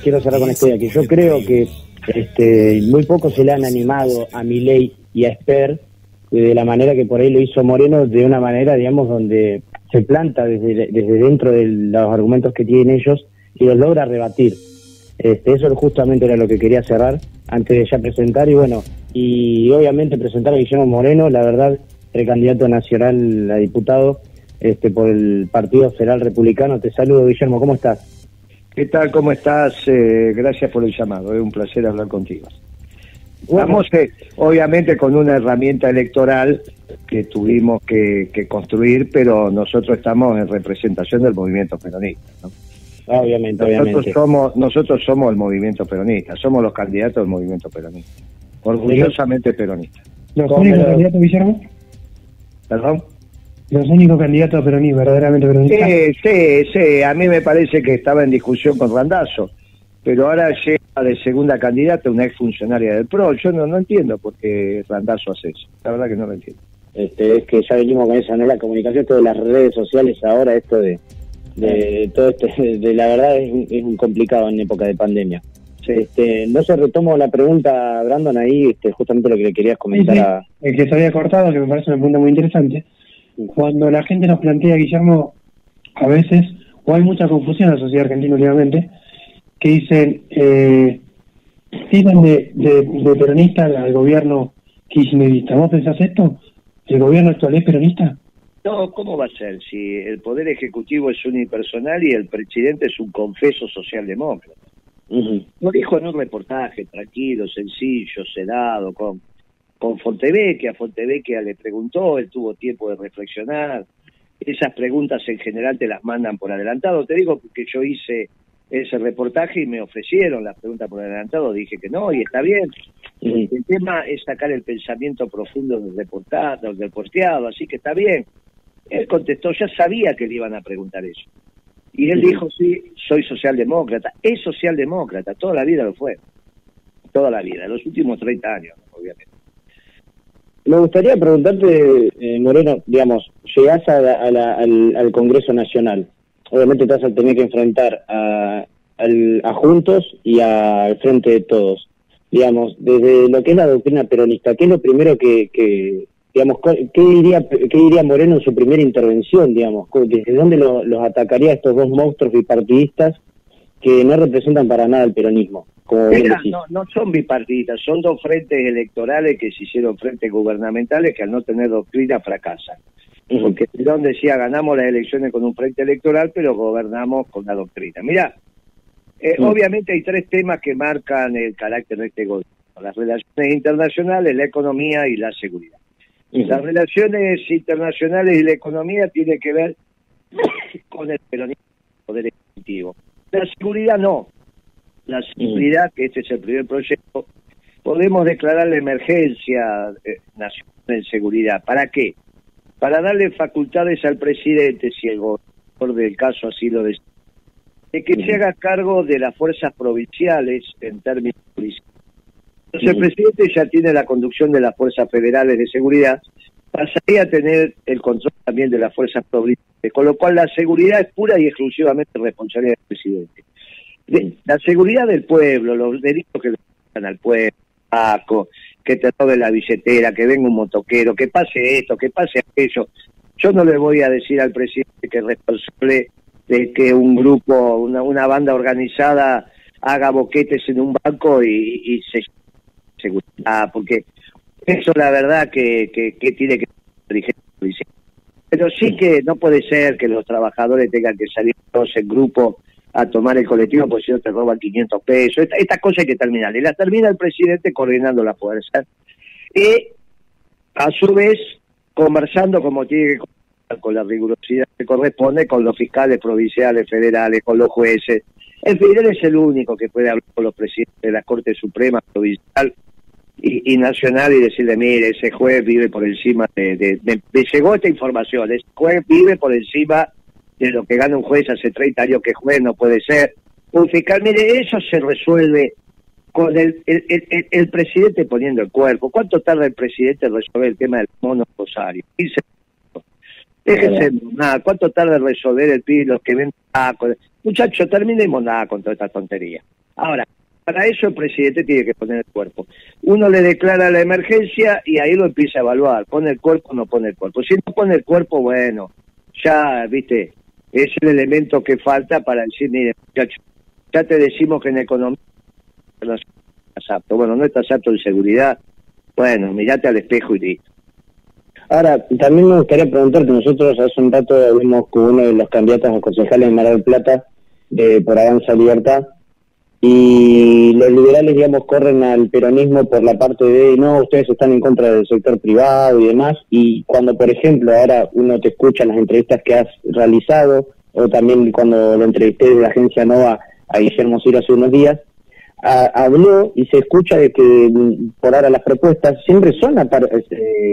quiero cerrar con esta idea, que yo creo que muy poco se le han animado a Milei y a Esper de la manera que por ahí lo hizo Moreno, de una manera, digamos, donde se planta desde dentro de los argumentos que tienen ellos y los logra rebatir. Eso justamente era lo que quería cerrar antes de ya presentar, y bueno, y obviamente presentar a Guillermo Moreno, la verdad, precandidato nacional a diputado por el Partido Federal Republicano. Te saludo, Guillermo, ¿cómo estás? ¿Qué tal? ¿Cómo estás? Gracias por el llamado, es un placer hablar contigo. Bueno, estamos obviamente con una herramienta electoral que tuvimos que construir, pero nosotros estamos en representación del movimiento peronista, ¿no? Obviamente. Nosotros somos el movimiento peronista, somos los candidatos del movimiento peronista, orgullosamente peronistas. ¿Los únicos candidatos, Guillermo? ¿Perdón? Los únicos candidatos peronistas, verdaderamente peronistas. Sí, a mí me parece que estaba en discusión con Randazzo, pero ahora llega de segunda candidata una exfuncionaria del PRO. Yo no entiendo por qué Randazzo hace eso, la verdad que no lo entiendo. Es que ya venimos con esa, ¿no? La comunicación, todas las redes sociales ahora, esto de todo la verdad es un complicado en época de pandemia. Sí. No se retomo la pregunta, Brandon, ahí, justamente lo que le querías comentar. Sí. El que se había cortado, que me parece una pregunta muy interesante. Cuando la gente nos plantea, Guillermo, a veces, o hay mucha confusión en la sociedad argentina últimamente, que dicen, tiran de peronista al gobierno kirchnerista. ¿Vos pensás esto? ¿El gobierno actual es peronista? No, ¿cómo va a ser? Si el Poder Ejecutivo es unipersonal y el presidente es un confeso socialdemócrata. Lo dijo en un reportaje tranquilo, sencillo, sedado, con Fontevecchia. Fontevecchia le preguntó, él tuvo tiempo de reflexionar. Esas preguntas en general te las mandan por adelantado. Te digo porque yo hice ese reportaje y me ofrecieron las preguntas por adelantado, dije que no, y está bien. El tema es sacar el pensamiento profundo del reporteado, así que está bien. Él contestó, ya sabía que le iban a preguntar eso. Y él dijo, sí, soy socialdemócrata. Es socialdemócrata, toda la vida lo fue. Toda la vida, los últimos 30 años, obviamente. Me gustaría preguntarte, Moreno, digamos, llegás al Congreso Nacional. Obviamente te vas a tener que enfrentar a Juntos y al Frente de Todos. Digamos, desde lo que es la doctrina peronista, ¿qué es lo primero digamos, qué diría Moreno en su primera intervención, digamos? ¿Desde dónde los atacaría a estos dos monstruos bipartidistas que no representan para nada el peronismo? Mira, no son bipartidistas, son dos frentes electorales que se hicieron frentes gubernamentales que al no tener doctrina fracasan. Porque Perón decía, ganamos las elecciones con un frente electoral, pero gobernamos con la doctrina. Mira, obviamente hay tres temas que marcan el carácter de este gobierno: las relaciones internacionales, la economía y la seguridad. Las relaciones internacionales y la economía tienen que ver con el peronismo, el poder ejecutivo. La seguridad no. La seguridad, que este es el primer proyecto, podemos declarar la emergencia nacional en seguridad. ¿Para qué? Para darle facultades al presidente, si el gobernador del caso así lo decide, de que se haga cargo de las fuerzas provinciales en términos policiales. Entonces el presidente ya tiene la conducción de las fuerzas federales de seguridad, pasaría a tener el control también de las fuerzas provinciales, con lo cual la seguridad es pura y exclusivamente responsabilidad del presidente. La seguridad del pueblo, los delitos que le dan al pueblo, que te robe la billetera, que venga un motoquero, que pase esto, que pase aquello. Yo no le voy a decir al presidente que es responsable de que un grupo, una banda organizada haga boquetes en un banco y se seguridad, porque eso la verdad que tiene que ser dirigente. Pero sí que no puede ser que los trabajadores tengan que salir todos en grupo a tomar el colectivo, porque si no te roban 500 pesos. Esta cosa hay que terminar. Y la termina el presidente coordinando la fuerza. Y, a su vez, conversando como tiene que conversar, con la rigurosidad que corresponde, con los fiscales provinciales, federales, con los jueces. En fin, él es el único que puede hablar con los presidentes de la Corte Suprema, provincial y nacional, y decirle, mire, ese juez vive por encima me llegó esta información, ese juez vive por encima de lo que gana un juez hace 30 años que juez no puede ser. Un fiscal, mire, eso se resuelve con el presidente poniendo el cuerpo. ¿Cuánto tarda el presidente en resolver el tema del mono Rosario? 15 minutos. Déjense nada. ¿Cuánto tarda en resolver el PIB, los que ven tacos? Muchachos, terminemos nada con toda esta tontería. Ahora, para eso el presidente tiene que poner el cuerpo. Uno le declara la emergencia y ahí lo empieza a evaluar. ¿Pone el cuerpo o no pone el cuerpo? Si no pone el cuerpo, bueno, ya, viste, es el elemento que falta para decir, mire, muchachos, ya te decimos que en economía no estás apto. Bueno, no estás apto en seguridad. Bueno, mirate al espejo y listo. Ahora, también me gustaría preguntarte, nosotros hace un rato vimos con uno de los candidatos a concejales de Mar del Plata, por Avanza Libertad, y los liberales, digamos, corren al peronismo por la parte de, no, ustedes están en contra del sector privado y demás, y cuando, por ejemplo, ahora uno te escucha en las entrevistas que has realizado, o también cuando lo entrevisté de la agencia Nova a Guillermo Ciro hace unos días, habló y se escucha de que por ahora las propuestas siempre son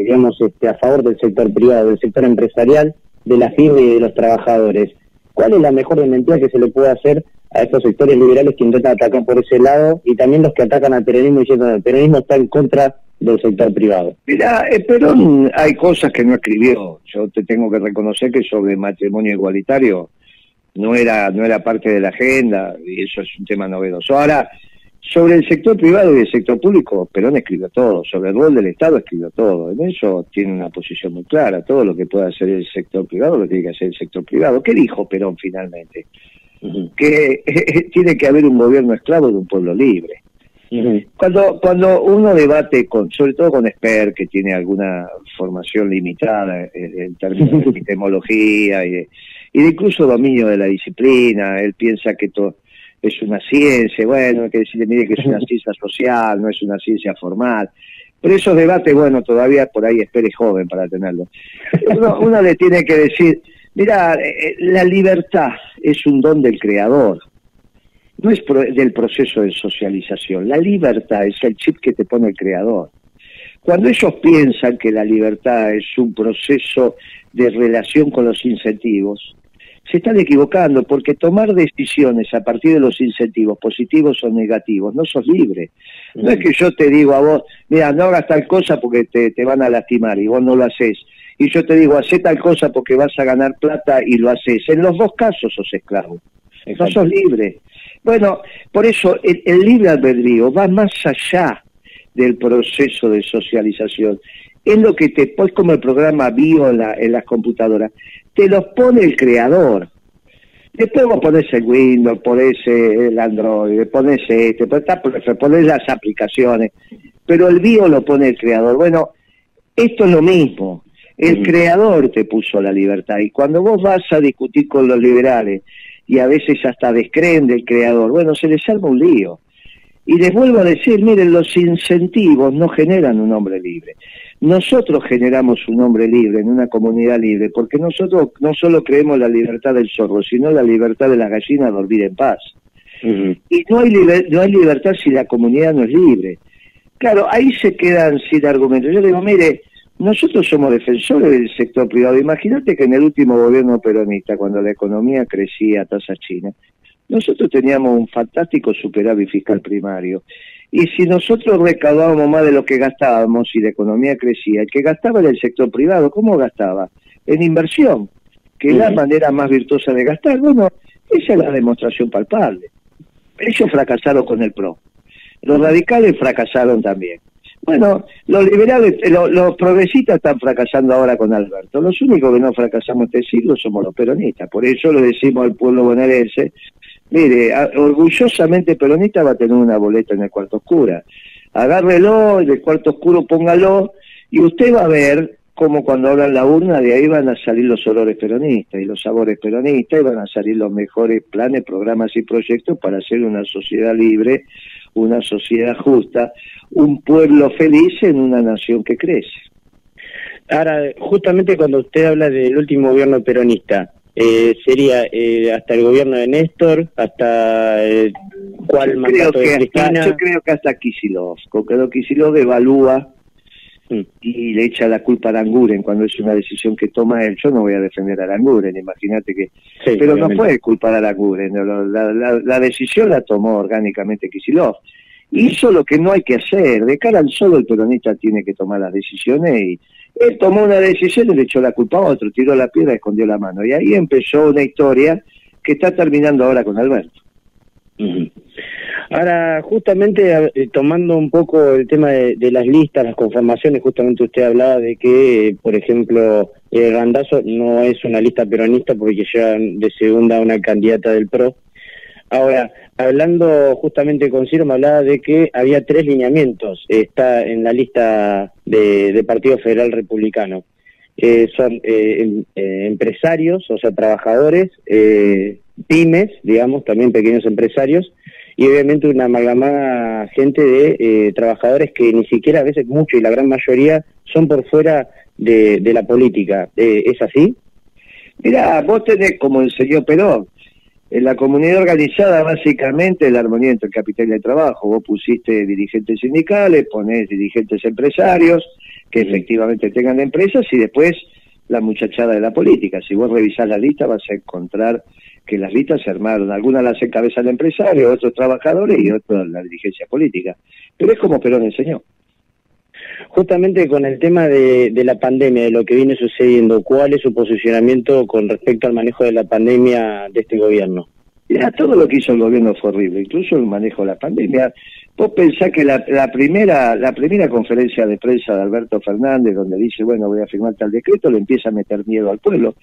digamos, a favor del sector privado, del sector empresarial, de la firma y de los trabajadores. ¿Cuál es la mejor desmentida que se le puede hacer a estos sectores liberales que intentan atacar por ese lado, y también los que atacan al peronismo diciendo que el peronismo está en contra del sector privado? Mirá, Perón hay cosas que no escribió. Yo te tengo que reconocer que sobre matrimonio igualitario no era parte de la agenda, y eso es un tema novedoso. Ahora, sobre el sector privado y el sector público, Perón escribió todo. Sobre el rol del Estado escribió todo. En eso tiene una posición muy clara. Todo lo que pueda hacer el sector privado lo tiene que hacer el sector privado. ¿Qué dijo Perón finalmente? Que tiene que haber un gobierno esclavo de un pueblo libre. Cuando uno debate, sobre todo con Esper, que tiene alguna formación limitada en términos de epistemología y de incluso dominio de la disciplina, él piensa que todo es una ciencia, bueno, hay que decirle, mire, que es una ciencia social, no es una ciencia formal. Pero esos debates, bueno, todavía por ahí Esper es joven para tenerlo. Uno le tiene que decir, mira, la libertad es un don del creador, no es del proceso de socialización. La libertad es el chip que te pone el creador. Cuando ellos piensan que la libertad es un proceso de relación con los incentivos, se están equivocando, porque tomar decisiones a partir de los incentivos, positivos o negativos, no sos libre. No es que yo te digo a vos, mira, no hagas tal cosa porque te van a lastimar y vos no lo haces. Y yo te digo, hacé tal cosa porque vas a ganar plata y lo haces. En los dos casos sos esclavo. Exacto. No sos libre. Bueno, por eso el libre albedrío va más allá del proceso de socialización. Es lo que es como el programa Bio en las computadoras. Te los pone el creador. Después vos ponés el Windows, ponés el Android, ponés ponés las aplicaciones, pero el Bio lo pone el creador. Bueno, esto es lo mismo. El creador te puso la libertad, y cuando vos vas a discutir con los liberales, y a veces hasta descreen del creador, bueno, se les arma un lío. Y les vuelvo a decir, miren, los incentivos no generan un hombre libre. Nosotros generamos un hombre libre en una comunidad libre, porque nosotros no solo creemos la libertad del zorro, sino la libertad de la gallina a dormir en paz. Y no hay libertad si la comunidad no es libre. Claro, ahí se quedan sin argumentos. Yo digo, mire, nosotros somos defensores del sector privado. Imagínate que en el último gobierno peronista, cuando la economía crecía a tasa china, nosotros teníamos un fantástico superávit fiscal primario. Y si nosotros recaudábamos más de lo que gastábamos y la economía crecía, el que gastaba era el sector privado. ¿Cómo gastaba? En inversión, que es la manera más virtuosa de gastar. Bueno, esa es la demostración palpable. Ellos fracasaron con el PRO. Los radicales fracasaron también. Bueno, los liberales, los progresistas están fracasando ahora con Alberto. Los únicos que no fracasamos este siglo somos los peronistas. Por eso le decimos al pueblo bonaerense, mire, orgullosamente peronista va a tener una boleta en el cuarto oscuro. Agárrelo, en el cuarto oscuro póngalo, y usted va a ver cómo cuando abran la urna, de ahí van a salir los olores peronistas y los sabores peronistas, y van a salir los mejores planes, programas y proyectos para hacer una sociedad libre, una sociedad justa, un pueblo feliz en una nación que crece. Ahora, justamente cuando usted habla del último gobierno peronista, sería hasta el gobierno de Néstor, hasta cuál mandato de Cristina. Yo creo que hasta Kicillof, cuando Kicillof evalúa y le echa la culpa a Aranguren cuando es una decisión que toma él. Yo no voy a defender a Aranguren, imagínate que... Sí, pero obviamente no puede culpar a Aranguren, la decisión la tomó orgánicamente Kicillof. Hizo lo que no hay que hacer, de cara al solo el peronista tiene que tomar las decisiones, y él tomó una decisión y le echó la culpa a otro, tiró la piedra y escondió la mano. Y ahí empezó una historia que está terminando ahora con Alberto. Ujú. Ahora, justamente tomando un poco el tema de las listas, las conformaciones, justamente usted hablaba de que, por ejemplo, Randazzo no es una lista peronista porque lleva de segunda a una candidata del PRO. Ahora, hablando justamente con Ciro, me hablaba de que había 3 lineamientos, está en la lista de Partido Federal Republicano. Son empresarios, o sea, trabajadores, pymes, digamos, también pequeños empresarios, y obviamente una amalgamada gente de trabajadores que ni siquiera a veces mucho y la gran mayoría son por fuera de la política. ¿Es así? Mirá, vos tenés, como enseñó Perón, en la comunidad organizada básicamente la armonía entre el capital y el trabajo. Vos pusiste dirigentes sindicales, ponés dirigentes empresarios que efectivamente tengan empresas y después la muchachada de la política. Si vos revisás la lista vas a encontrar que las listas se armaron, algunas las encabeza el empresario, otros trabajadores y otros la dirigencia política. Pero es como Perón enseñó. Justamente con el tema de la pandemia, de lo que viene sucediendo, ¿cuál es su posicionamiento con respecto al manejo de la pandemia de este gobierno? Mirá, todo lo que hizo el gobierno fue horrible, incluso el manejo de la pandemia. Vos pensás que la primera conferencia de prensa de Alberto Fernández, donde dice, bueno, voy a firmar tal decreto, le empieza a meter miedo al pueblo.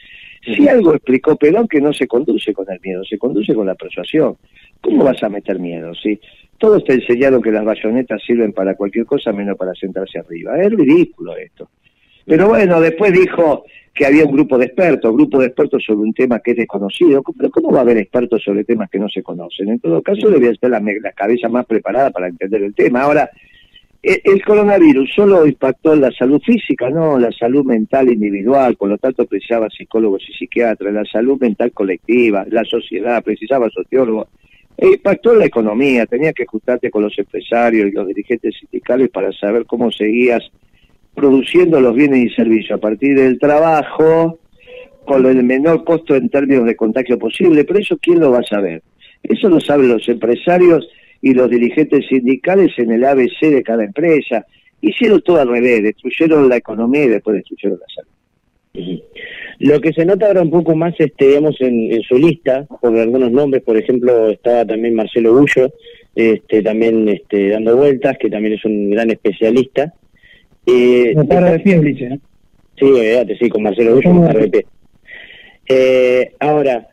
Si algo explicó Perón, que no se conduce con el miedo, se conduce con la persuasión. ¿Cómo vas a meter miedo? ¿Sí? Todos te enseñaron que las bayonetas sirven para cualquier cosa menos para sentarse arriba. Es ridículo esto. Pero bueno, después dijo que había un grupo de expertos sobre un tema que es desconocido. Pero ¿cómo va a haber expertos sobre temas que no se conocen? En todo caso, debe ser la cabeza más preparada para entender el tema. Ahora, el coronavirus solo impactó en la salud física, no la salud mental individual, por lo tanto precisaba psicólogos y psiquiatras, la salud mental colectiva, la sociedad, precisaba sociólogos. Impactó en la economía, tenía que ajustarte con los empresarios y los dirigentes sindicales para saber cómo seguías produciendo los bienes y servicios a partir del trabajo con el menor costo en términos de contagio posible, pero eso ¿quién lo va a saber? Eso lo saben los empresarios y los dirigentes sindicales en el ABC de cada empresa. Hicieron todo al revés, destruyeron la economía y después destruyeron la salud. Lo que se nota ahora un poco más, digamos, en su lista, por algunos nombres, por ejemplo, estaba también Marcelo Bullo, también dando vueltas, que también es un gran especialista. No para de pie, Blice, ¿no? Sí, olvídate, sí, con Marcelo Bullo, no para de pie. Ahora,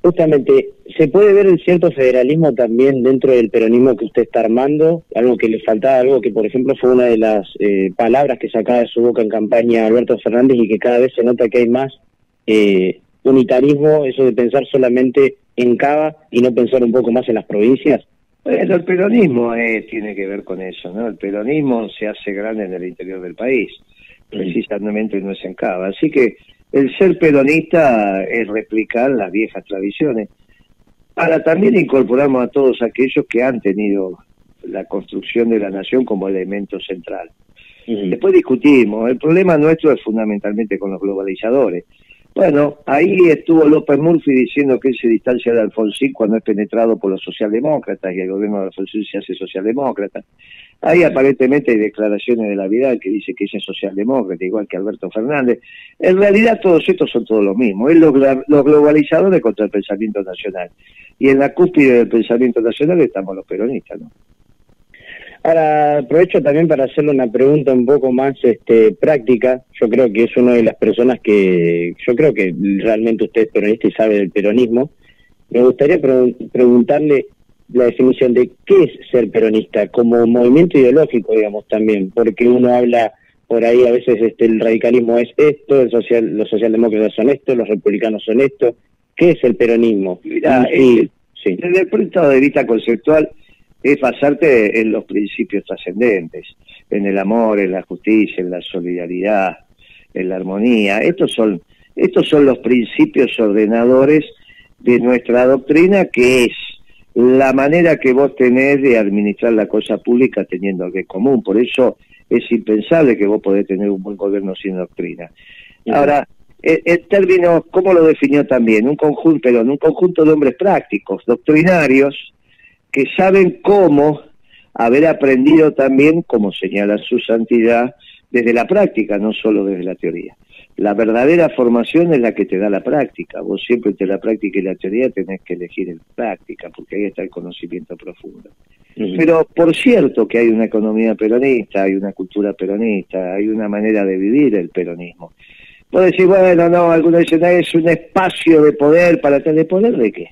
justamente, ¿se puede ver el cierto federalismo también dentro del peronismo que usted está armando? Algo que le faltaba, algo que, por ejemplo, fue una de las palabras que sacaba de su boca en campaña Alberto Fernández y que cada vez se nota que hay más unitarismo, eso de pensar solamente en Cava y no pensar un poco más en las provincias. Bueno, el peronismo tiene que ver con eso, ¿no? El peronismo se hace grande en el interior del país, precisamente no es en Cava. Así que el ser peronista es replicar las viejas tradiciones. Ahora también incorporamos a todos aquellos que han tenido la construcción de la nación como elemento central. Después discutimos, el problema nuestro es fundamentalmente con los globalizadores. Bueno, ahí estuvo López Murphy diciendo que él se distancia de Alfonsín cuando es penetrado por los socialdemócratas y el gobierno de Alfonsín se hace socialdemócrata. Ahí aparentemente hay declaraciones de la Vidal que dice que ella es socialdemócrata, igual que Alberto Fernández. En realidad todos estos son todos lo mismo, es los globalizadores contra el pensamiento nacional. Y en la cúspide del pensamiento nacional estamos los peronistas, ¿no? Ahora, aprovecho también para hacerle una pregunta un poco más práctica. Yo creo que es una de las personas que... Yo creo que realmente usted es peronista y sabe del peronismo. Me gustaría preguntarle la definición de qué es ser peronista, como movimiento ideológico, digamos, también, porque uno habla por ahí a veces el radicalismo es esto, los socialdemócratas son esto, los republicanos son esto. ¿Qué es el peronismo? Mirá, sí. Desde el punto de vista conceptual, es basarte en los principios trascendentes, en el amor, en la justicia, en la solidaridad, en la armonía. Estos son los principios ordenadores de nuestra doctrina, que es la manera que vos tenés de administrar la cosa pública teniendo algo en común. Por eso es impensable que vos podés tener un buen gobierno sin doctrina. Ahora, el término, ¿cómo lo definió también? Un conjunto de hombres prácticos, doctrinarios, que saben cómo haber aprendido también, como señala su santidad, desde la práctica, no solo desde la teoría. La verdadera formación es la que te da la práctica. Vos siempre entre la práctica y la teoría tenés que elegir la práctica, porque ahí está el conocimiento profundo. Pero por cierto que hay una economía peronista, hay una cultura peronista, hay una manera de vivir el peronismo. Vos decís, bueno, no, algunos dicen, es un espacio de poder para tener poder, ¿de qué?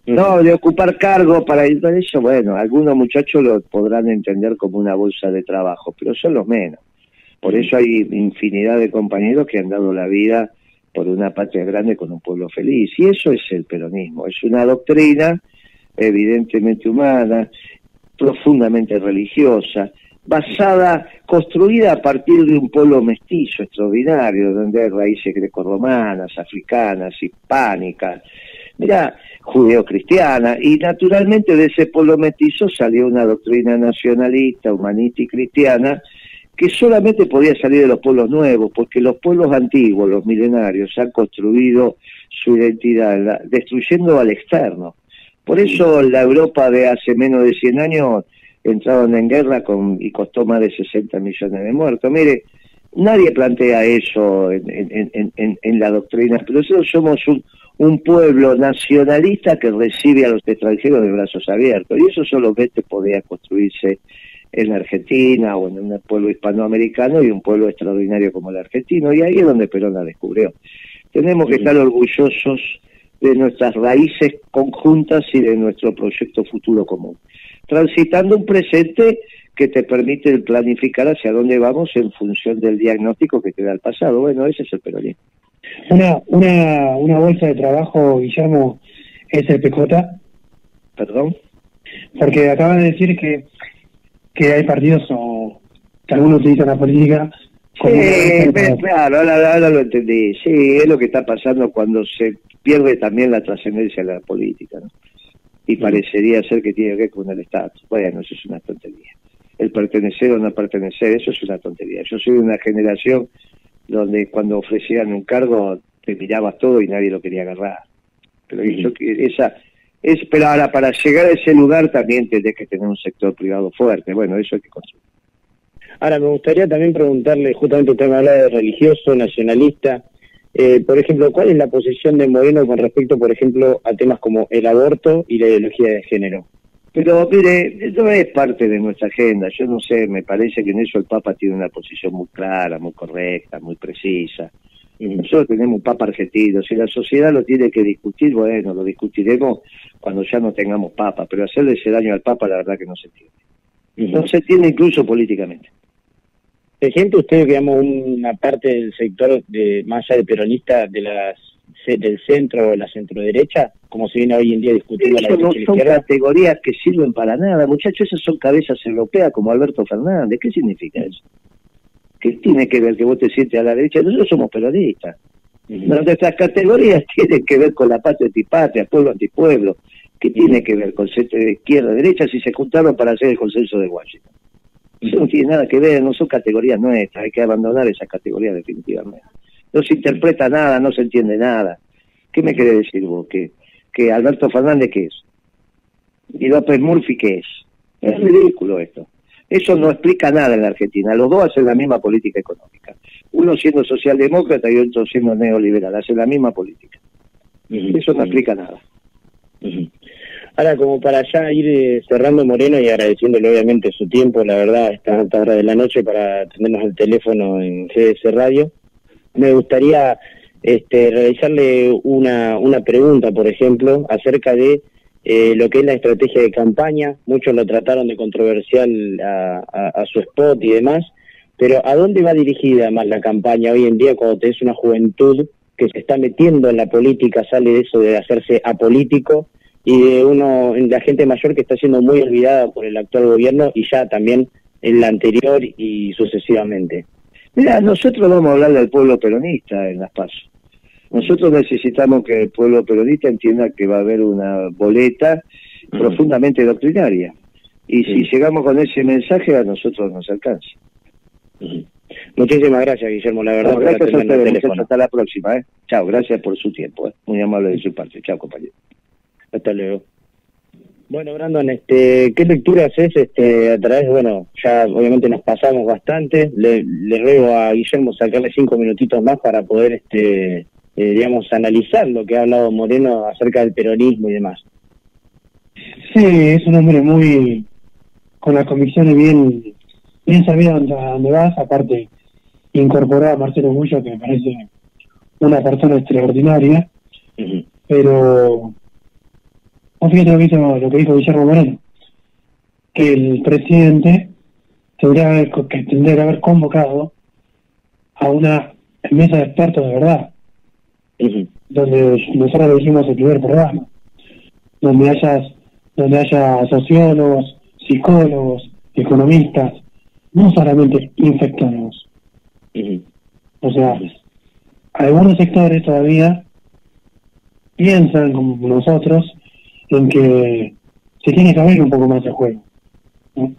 No, de ocupar cargo para ir para eso, bueno, algunos muchachos lo podrán entender como una bolsa de trabajo, pero son los menos. Por eso hay infinidad de compañeros que han dado la vida por una patria grande con un pueblo feliz. Y eso es el peronismo. Es una doctrina evidentemente humana, profundamente religiosa, basada, construida a partir de un pueblo mestizo extraordinario, donde hay raíces grecorromanas, africanas, hispánicas, mirá, judeo-cristiana, y naturalmente de ese pueblo mestizo salió una doctrina nacionalista, humanista y cristiana, que solamente podía salir de los pueblos nuevos, porque los pueblos antiguos, los milenarios, han construido su identidad, destruyendo al externo. Por eso la Europa de hace menos de 100 años entraron en guerra y costó más de 60 millones de muertos. Mire, nadie plantea eso en la doctrina, pero nosotros somos un pueblo nacionalista que recibe a los extranjeros de brazos abiertos, y eso solamente podía construirse en la Argentina o en un pueblo hispanoamericano y un pueblo extraordinario como el argentino, y ahí es donde Perón la descubrió. Tenemos que estar orgullosos de nuestras raíces conjuntas y de nuestro proyecto futuro común, transitando un presente que te permite planificar hacia dónde vamos en función del diagnóstico que te da el pasado. Bueno, ese es el peronismo. Una bolsa de trabajo, Guillermo, es el PJ. ¿Perdón? Porque acaban de decir que hay partidos o que algunos utilizan la política como claro, ahora lo entendí. Sí, es lo que está pasando cuando se pierde también la trascendencia de la política, ¿no? Y parecería ser que tiene que ver con el estatus. Bueno, eso es una tontería. El pertenecer o no pertenecer, eso es una tontería. Yo soy de una generación donde cuando ofrecían un cargo te mirabas todo y nadie lo quería agarrar. Pero pero ahora para llegar a ese lugar también tenés que tener un sector privado fuerte. Bueno, eso hay que construir. Ahora, me gustaría también preguntarle, justamente usted me habla de religioso, nacionalista, por ejemplo, ¿cuál es la posición de Moreno con respecto, por ejemplo, a temas como el aborto y la ideología de género? Pero mire, eso es parte de nuestra agenda. Yo no sé, me parece que en eso el Papa tiene una posición muy clara, muy correcta, muy precisa. Nosotros tenemos un Papa argentino. Si la sociedad lo tiene que discutir, bueno, lo discutiremos cuando ya no tengamos Papa. Pero hacerle ese daño al Papa, la verdad que no se entiende. No se entiende incluso políticamente. ¿Siente usted, digamos, una parte del sector más allá de peronista del centro o la centroderecha, como se viene hoy en día discutiendo la derecha y la izquierda? No son categorías que sirven para nada, muchachos. Esas son cabezas europeas como Alberto Fernández. ¿Qué significa eso? ¿Qué tiene que ver que vos te sientes a la derecha? Nosotros somos peronistas. Nuestras categorías tienen que ver con la patria antipatria, pueblo antipueblo. ¿Qué tiene que ver con centro de izquierda, derecha, si se juntaron para hacer el consenso de Washington? Eso no tiene nada que ver, no son categorías nuestras, hay que abandonar esas categorías definitivamente. No se interpreta nada, no se entiende nada. ¿Qué me quiere decir vos? ¿Que Alberto Fernández qué es? ¿Y López Murphy qué es? Es ridículo esto. Eso no explica nada en la Argentina. Los dos hacen la misma política económica. Uno siendo socialdemócrata y otro siendo neoliberal. Hacen la misma política. Eso no explica nada. Ahora, como para ya ir cerrando, Moreno, y agradeciéndole obviamente su tiempo, la verdad, a esta alta hora de la noche para atendernos el teléfono en GDS Radio, me gustaría realizarle una pregunta, por ejemplo, acerca de lo que es la estrategia de campaña. Muchos lo trataron de controversial a su spot y demás, pero ¿a dónde va dirigida más la campaña hoy en día cuando tenés una juventud que se está metiendo en la política, sale de eso de hacerse apolítico, y de la gente mayor que está siendo muy olvidada por el actual gobierno y ya también en la anterior y sucesivamente? Mira, nosotros vamos a hablar del pueblo peronista en Las PASO. Nosotros necesitamos que el pueblo peronista entienda que va a haber una boleta profundamente doctrinaria. Y si llegamos con ese mensaje, a nosotros nos alcanza. Muchísimas gracias, Guillermo, la verdad. Gracias a ustedes, hasta la próxima. Chao, gracias por su tiempo. Muy amable de su parte. Chao, compañero. Hasta luego. Bueno, Brandon, ¿qué lectura haces a través, bueno, ya obviamente nos pasamos bastante, le ruego a Guillermo sacarle 5 minutitos más para poder, digamos, analizar lo que ha hablado Moreno acerca del peronismo y demás. Sí, es un hombre muy, con las convicciones bien sabido a dónde vas, aparte incorporó a Marcelo Bullo, que me parece una persona extraordinaria, pero fíjate lo que dijo Guillermo Moreno, que el presidente tendría que haber convocado a una mesa de expertos de verdad, donde nosotros lo dijimos el primer programa, donde haya sociólogos, psicólogos, economistas, no solamente infectólogos. O sea, algunos sectores todavía piensan como nosotros en que se tiene que abrir un poco más el juego, ¿no?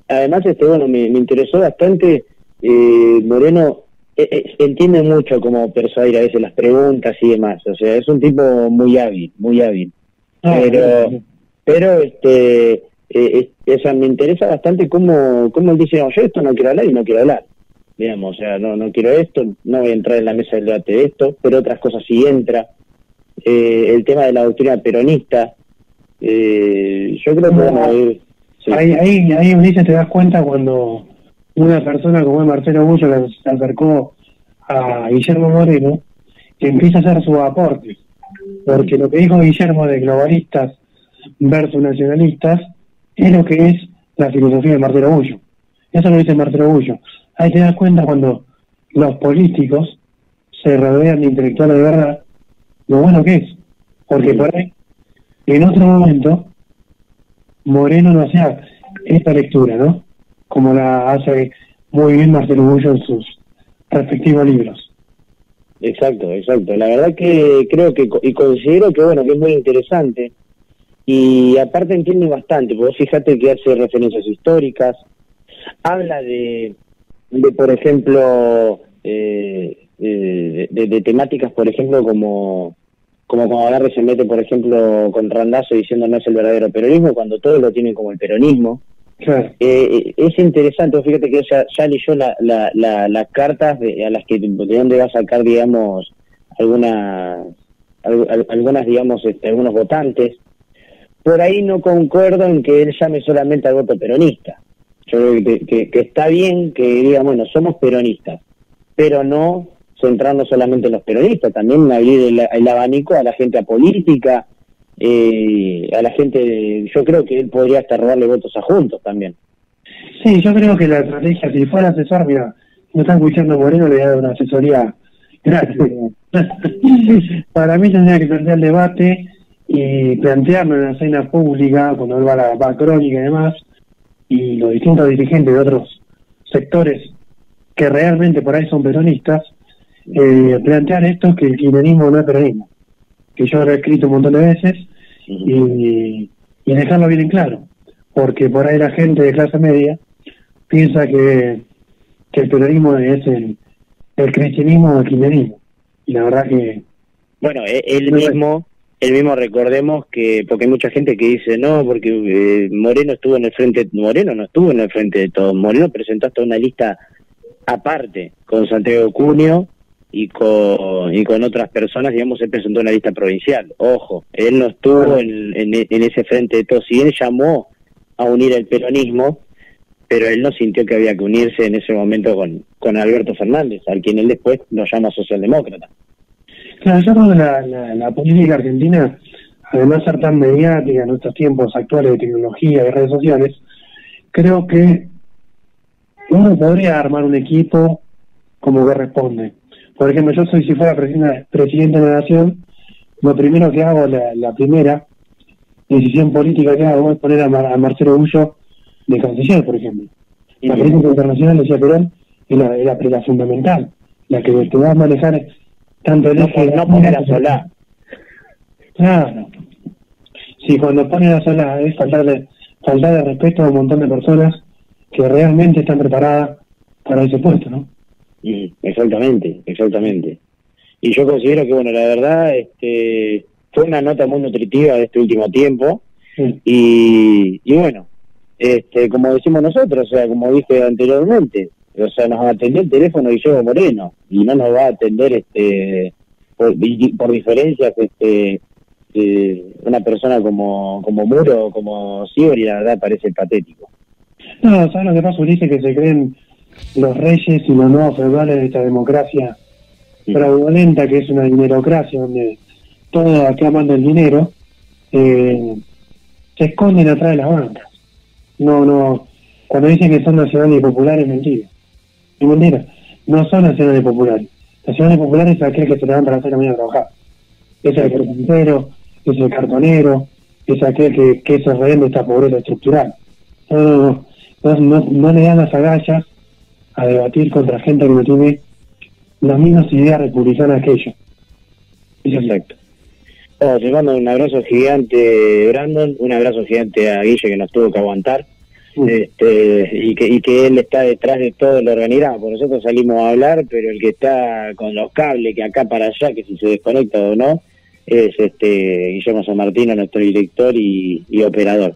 Además, bueno, me interesó bastante, Moreno entiende mucho cómo persuadir a veces las preguntas y demás, o sea, es un tipo muy hábil, pero o sea, me interesa bastante cómo él dice, no, yo esto no quiero hablar y no quiero hablar, digamos, o sea, no quiero esto, no voy a entrar en la mesa del debate de esto, pero otras cosas sí entra. El tema de la doctrina peronista, yo creo que bueno, sí. Ahí Ulises, te das cuenta cuando una persona como es Marcelo Bullo se acercó a Guillermo Moreno y empieza a hacer sus aportes, porque lo que dijo Guillermo de globalistas versus nacionalistas es lo que es la filosofía de Marcelo Bullo. Eso lo dice Marcelo Bullo. Ahí te das cuenta cuando los políticos se rodean de intelectuales de verdad, lo bueno que es, porque por ahí, en otro momento, Moreno no hacía esta lectura, ¿no? Como la hace muy bien Marcelo Bullo en sus respectivos libros. Exacto. La verdad que creo que, y considero que bueno, que es muy interesante, y aparte entiende bastante, porque fíjate que hace referencias históricas, habla de por ejemplo, de temáticas, por ejemplo, como cuando agarre se mete, por ejemplo, con Randazzo diciendo no es el verdadero peronismo, cuando todos lo tienen como el peronismo. Claro. Es interesante, fíjate que ya leyó las cartas a las que de dónde va a sacar, digamos, algunas digamos, algunos votantes. Por ahí no concuerdo en que él llame solamente al voto peronista. Yo creo que está bien que diga, bueno, somos peronistas, pero no centrarnos solamente en los peronistas, también abrir el abanico a la gente apolítica, a la gente, yo creo que él podría hasta robarle votos a Juntos también. Sí, yo creo que la estrategia, si fuera asesor, mira, no están escuchando Moreno, le voy a dar una asesoría gratis. Para mí tendría que plantear el debate y plantearlo en la escena pública, cuando él va a Crónica y demás, y los distintos dirigentes de otros sectores que realmente por ahí son peronistas, plantear esto, que el kirchnerismo no es peronismo, que yo lo he escrito un montón de veces, y dejarlo bien en claro, porque por ahí la gente de clase media piensa que el peronismo es el cristianismo o el kirchnerismo, y la verdad que... Bueno, él mismo recordemos que, porque hay mucha gente que dice, no, porque Moreno estuvo en el frente, Moreno no estuvo en el frente de todos, Moreno presentó hasta una lista aparte, con Santiago Cunio y con otras personas, digamos, él presentó una lista provincial. Ojo, él no estuvo en ese frente de todos, si él llamó a unir el peronismo, pero él no sintió que había que unirse en ese momento con Alberto Fernández, al quien él después lo llama socialdemócrata. Claro, yo creo que la política argentina, además de ser tan mediática en estos tiempos actuales de tecnología y redes sociales, creo que uno podría armar un equipo como corresponde. Por ejemplo, yo si fuera presidente de la Nación, lo primero que hago, la primera decisión política que hago es poner a Marcelo Bullo de canciller, por ejemplo. La política internacional, decía Perón, es la fundamental, la que te va a manejar tanto el eje... No poner a Solá. Claro. Sí, cuando ponen a Solá es faltar de respeto a un montón de personas que realmente están preparadas para ese puesto, ¿no? Exactamente. Y yo considero que, bueno, la verdad, fue una nota muy nutritiva de este último tiempo. Sí. Y bueno, como decimos nosotros, o sea, como dije anteriormente, o sea, nos atendió el teléfono Guillermo Moreno y no nos va a atender por diferencias una persona como Muro o como Scioli, la verdad parece patético. No, ¿sabes lo que pasa, Ulises? Que se creen los reyes y los nuevos feudales de esta democracia fraudulenta, que es una dinerocracia donde todos acá mandan el dinero, se esconden atrás de las bancas. No, cuando dicen que son nacionales y populares, es mentira. Es mentira. No son nacionales y populares. Nacionales y populares es aquel que se levanta a las 6 de la mañana a trabajar. Es el carpintero, es el cartonero, es aquel que se rehén de esta pobreza estructural. No le dan las agallas a debatir contra gente que no tiene las mismas ideas republicanas que ellos. Exacto. Te mando un abrazo gigante, Brandon, un abrazo gigante a Guille, que nos tuvo que aguantar, y que él está detrás de todo el organigrama, porque nosotros salimos a hablar, pero el que está con los cables, que acá para allá, que si se desconecta o no, es Guillermo San Martino, nuestro director y operador.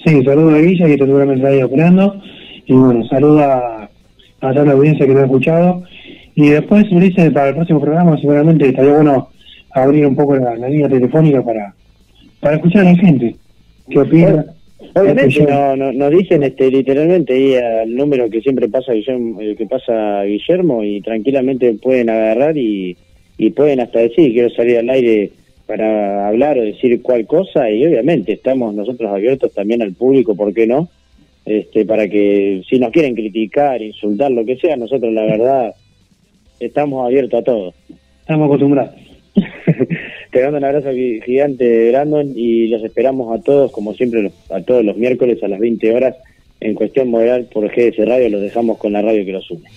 Sí, saludo a Guille, que seguramente está ahí operando, y bueno, saluda a toda la audiencia que nos ha escuchado, y después, Ulises, para el próximo programa seguramente estaría bueno abrir un poco la línea telefónica para escuchar a la gente que opina. Obviamente nos dicen literalmente ahí al número que siempre pasa Guillermo, y tranquilamente pueden agarrar y pueden hasta decir quiero salir al aire para hablar o decir cual cosa, y obviamente estamos nosotros abiertos también al público, ¿por qué no? Para que si nos quieren criticar, insultar, lo que sea, nosotros la verdad estamos abiertos a todo. Estamos acostumbrados. Te mando un abrazo gigante, Brandon, y los esperamos a todos, como siempre, a todos los miércoles a las 20 horas en Cuestión Moderal por GS Radio. Los dejamos con la radio que los une.